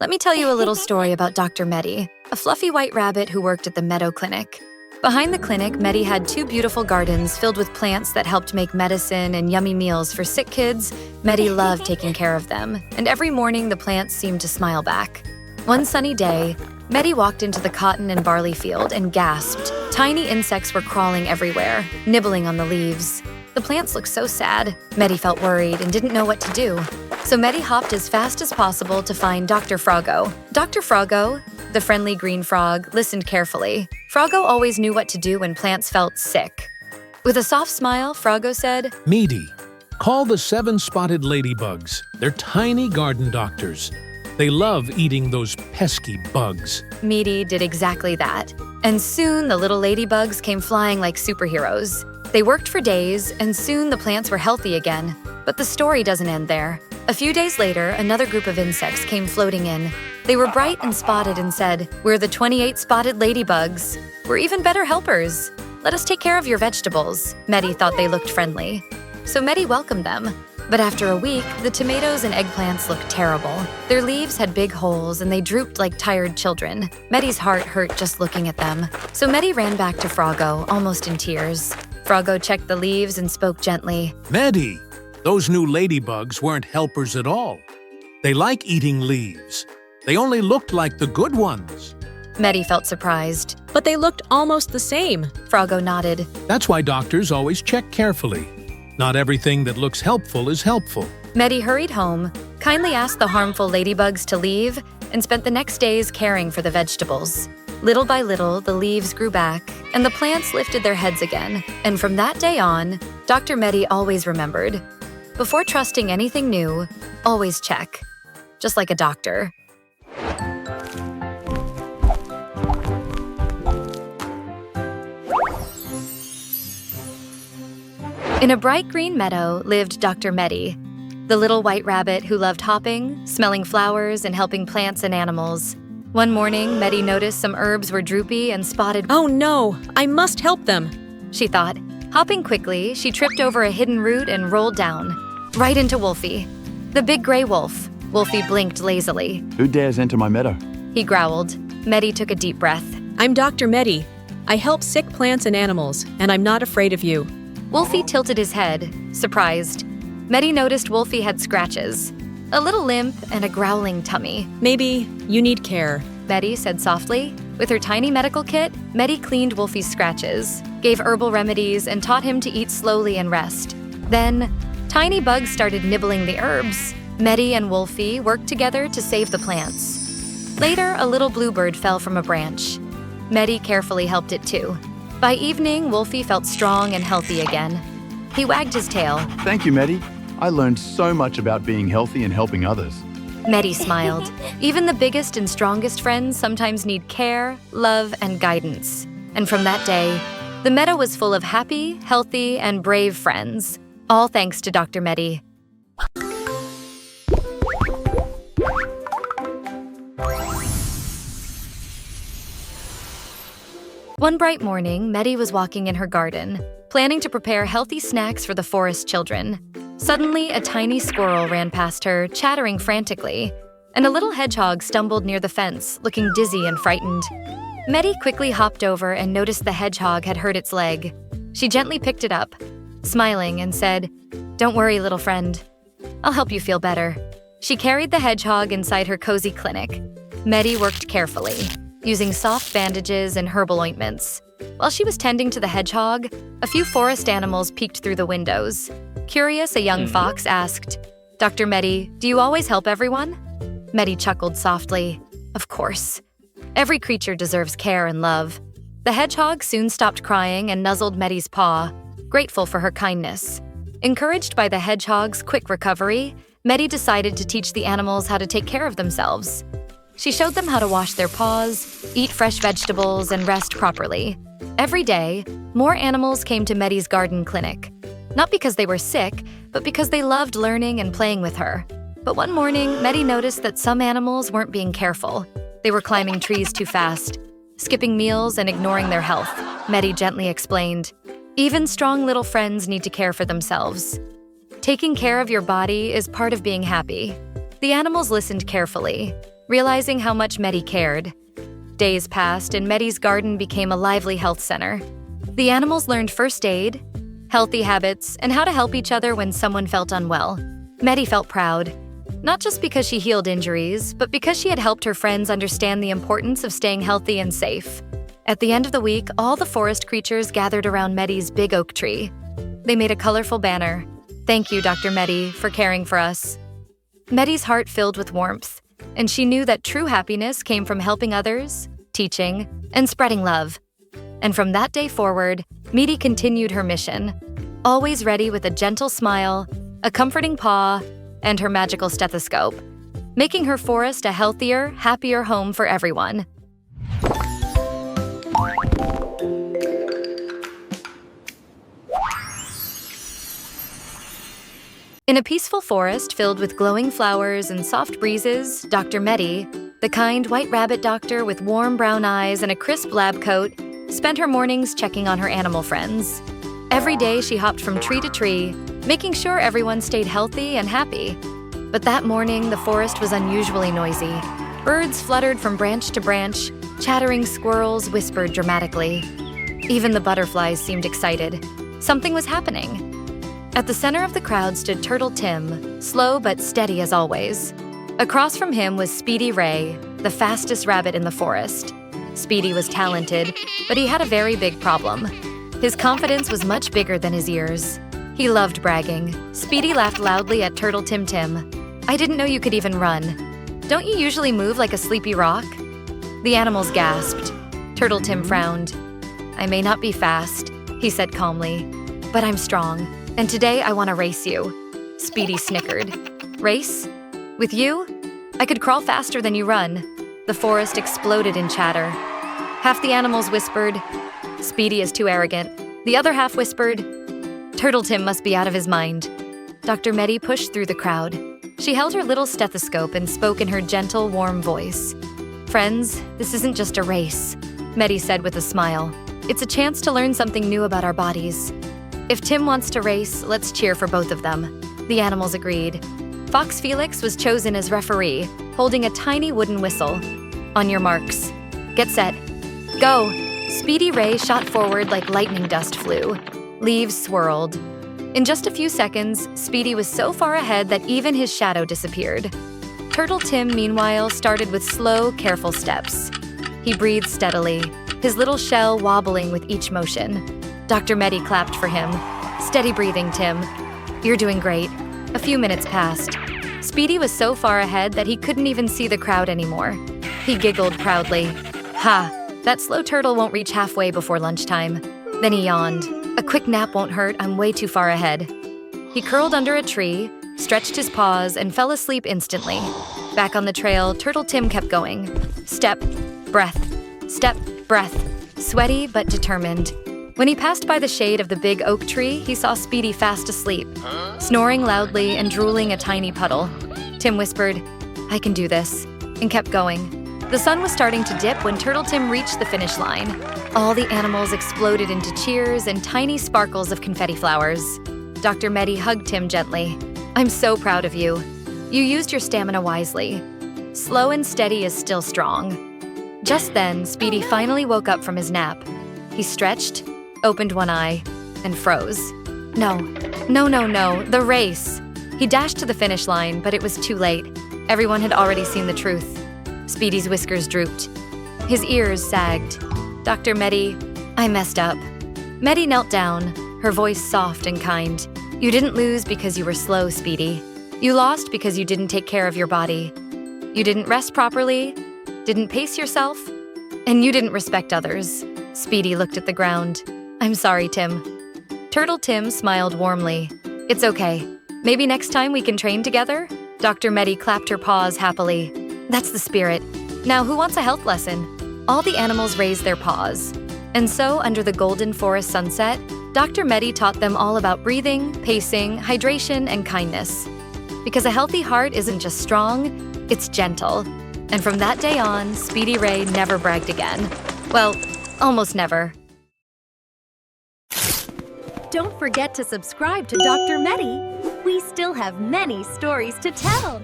Let me tell you a little story about Doctor Medi, a fluffy white rabbit who worked at the meadow clinic. Behind the clinic, Medi had 2 beautiful gardens filled with plants that helped make medicine and yummy meals for sick kids. Medi loved taking care of them, and every morning the plants seemed to smile back. One sunny day, Medi walked into the cotton and barley field and gasped. Tiny insects were crawling everywhere, nibbling on the leaves. The plants looked so sad. Medi felt worried and didn't know what to do. So Medi hopped as fast as possible to find Dr. Froggo. Dr. Froggo, the friendly green frog, listened carefully. Froggo always knew what to do when plants felt sick. With a soft smile, Froggo said, Medi, call the 7-spotted ladybugs. They're tiny garden doctors. They love eating those pesky bugs. Medi did exactly that. And soon the little ladybugs came flying like superheroes. They worked for days, and soon the plants were healthy again. But the story doesn't end there. A few days later, another group of insects came floating in. They were bright and spotted and said, "We're the 28-spotted ladybugs. We're even better helpers. Let us take care of your vegetables." Medi thought they looked friendly. So Medi welcomed them. But after a week, the tomatoes and eggplants looked terrible. Their leaves had big holes and they drooped like tired children. Medi's heart hurt just looking at them. So Medi ran back to Froggo, almost in tears. Froggo checked the leaves and spoke gently. Medi, those new ladybugs weren't helpers at all. They like eating leaves. They only looked like the good ones. Medi felt surprised. But they looked almost the same. Froggo nodded. That's why doctors always check carefully. Not everything that looks helpful is helpful. Medi hurried home, kindly asked the harmful ladybugs to leave, and spent the next days caring for the vegetables. Little by little, the leaves grew back, and the plants lifted their heads again. And from that day on, Dr. Medi always remembered, before trusting anything new, always check. Just like a doctor. In a bright green meadow lived Dr. Medi, the little white rabbit who loved hopping, smelling flowers, and helping plants and animals. One morning, Medi noticed some herbs were droopy and spotted. Oh no, I must help them, she thought. Hopping quickly, she tripped over a hidden root and rolled down, right into Wolfie, the big gray wolf. Wolfie blinked lazily. Who dares enter my meadow? He growled. Medi took a deep breath. I'm Dr. Medi. I help sick plants and animals, and I'm not afraid of you. Wolfie tilted his head, surprised. Medi noticed Wolfie had scratches, a little limp and a growling tummy. Maybe you need care, Medi said softly. With her tiny medical kit, Medi cleaned Wolfie's scratches, gave herbal remedies, and taught him to eat slowly and rest. Then, tiny bugs started nibbling the herbs. Medi and Wolfie worked together to save the plants. Later, a little bluebird fell from a branch. Medi carefully helped it too. By evening, Wolfie felt strong and healthy again. He wagged his tail. Thank you, Medi. I learned so much about being healthy and helping others. Medi smiled. Even the biggest and strongest friends sometimes need care, love, and guidance. And from that day, the meadow was full of happy, healthy, and brave friends. All thanks to Dr. Medi. One bright morning, Medi was walking in her garden, planning to prepare healthy snacks for the forest children. Suddenly, a tiny squirrel ran past her, chattering frantically, and a little hedgehog stumbled near the fence, looking dizzy and frightened. Medi quickly hopped over and noticed the hedgehog had hurt its leg. She gently picked it up, smiling, and said, "Don't worry, little friend. I'll help you feel better." She carried the hedgehog inside her cozy clinic. Medi worked carefully, using soft bandages and herbal ointments. While she was tending to the hedgehog, a few forest animals peeked through the windows. Curious, a young fox asked, "Dr. Medi, do you always help everyone?" Medi chuckled softly. Of course. Every creature deserves care and love. The hedgehog soon stopped crying and nuzzled Medi's paw, grateful for her kindness. Encouraged by the hedgehog's quick recovery, Medi decided to teach the animals how to take care of themselves. She showed them how to wash their paws, eat fresh vegetables, and rest properly. Every day, more animals came to Medi's garden clinic. Not because they were sick, but because they loved learning and playing with her. But one morning, Medi noticed that some animals weren't being careful. They were climbing trees too fast, skipping meals and ignoring their health. Medi gently explained, "Even strong little friends need to care for themselves. Taking care of your body is part of being happy." The animals listened carefully. realizing how much Medi cared. Days passed, and Medi's garden became a lively health center. The animals learned first aid, healthy habits, and how to help each other when someone felt unwell. Medi felt proud, not just because she healed injuries, but because she had helped her friends understand the importance of staying healthy and safe. At the end of the week, all the forest creatures gathered around Medi's big oak tree. They made a colorful banner. "Thank you, Dr. Medi, for caring for us." Medi's heart filled with warmth, and she knew that true happiness came from helping others, teaching, and spreading love. And from that day forward, Medi continued her mission, always ready with a gentle smile, a comforting paw, and her magical stethoscope, making her forest a healthier, happier home for everyone. In a peaceful forest filled with glowing flowers and soft breezes, Dr. Medi, the kind white rabbit doctor with warm brown eyes and a crisp lab coat, spent her mornings checking on her animal friends. Every day she hopped from tree to tree, making sure everyone stayed healthy and happy. But that morning, the forest was unusually noisy. Birds fluttered from branch to branch, chattering squirrels whispered dramatically. Even the butterflies seemed excited. Something was happening. At the center of the crowd stood Turtle Tim, slow but steady as always. Across from him was Speedy Ray, the fastest rabbit in the forest. Speedy was talented, but he had a very big problem. His confidence was much bigger than his ears. He loved bragging. Speedy laughed loudly at Turtle Tim Tim. "I didn't know you could even run. Don't you usually move like a sleepy rock?" The animals gasped. Turtle Tim frowned. "I may not be fast," he said calmly, "but I'm strong. And today I want to race you." Speedy snickered. "Race? With you? I could crawl faster than you run." The forest exploded in chatter. Half the animals whispered, "Speedy is too arrogant." The other half whispered, "Turtle Tim must be out of his mind." Dr. Medi pushed through the crowd. She held her little stethoscope and spoke in her gentle, warm voice. "Friends, this isn't just a race," Medi said with a smile. "It's a chance to learn something new about our bodies. If Tim wants to race, let's cheer for both of them." The animals agreed. Fox Felix was chosen as referee, holding a tiny wooden whistle. "On your marks. Get set. Go!" Speedy Ray shot forward like lightning dust flew. Leaves swirled. In just a few seconds, Speedy was so far ahead that even his shadow disappeared. Turtle Tim, meanwhile, started with slow, careful steps. He breathed steadily, his little shell wobbling with each motion. Dr. Medi clapped for him. "Steady breathing, Tim. You're doing great." A few minutes passed. Speedy was so far ahead that he couldn't even see the crowd anymore. He giggled proudly. "Ha! That slow turtle won't reach halfway before lunchtime." Then he yawned. "A quick nap won't hurt, I'm way too far ahead." He curled under a tree, stretched his paws, and fell asleep instantly. Back on the trail, Turtle Tim kept going. Step, breath, step, breath. Sweaty but determined. When he passed by the shade of the big oak tree, he saw Speedy fast asleep, snoring loudly and drooling a tiny puddle. Tim whispered, "I can do this," and kept going. The sun was starting to dip when Turtle Tim reached the finish line. All the animals exploded into cheers and tiny sparkles of confetti flowers. Dr. Medi hugged Tim gently. "I'm so proud of you. You used your stamina wisely. Slow and steady is still strong." Just then, Speedy finally woke up from his nap. He stretched, opened one eye, and froze. No, the race. He dashed to the finish line, but it was too late. Everyone had already seen the truth. Speedy's whiskers drooped. His ears sagged. "Dr. Medi, I messed up." Medi knelt down, her voice soft and kind. "You didn't lose because you were slow, Speedy. You lost because you didn't take care of your body. You didn't rest properly, didn't pace yourself, and you didn't respect others." Speedy looked at the ground. "I'm sorry, Tim." Turtle Tim smiled warmly. "It's okay. Maybe next time we can train together?" Dr. Medi clapped her paws happily. "That's the spirit. Now who wants a health lesson?" All the animals raised their paws. And so, under the golden forest sunset, Dr. Medi taught them all about breathing, pacing, hydration, and kindness. Because a healthy heart isn't just strong, it's gentle. And from that day on, Speedy Ray never bragged again. Well, almost never. Don't forget to subscribe to Dr. Medi. We still have many stories to tell.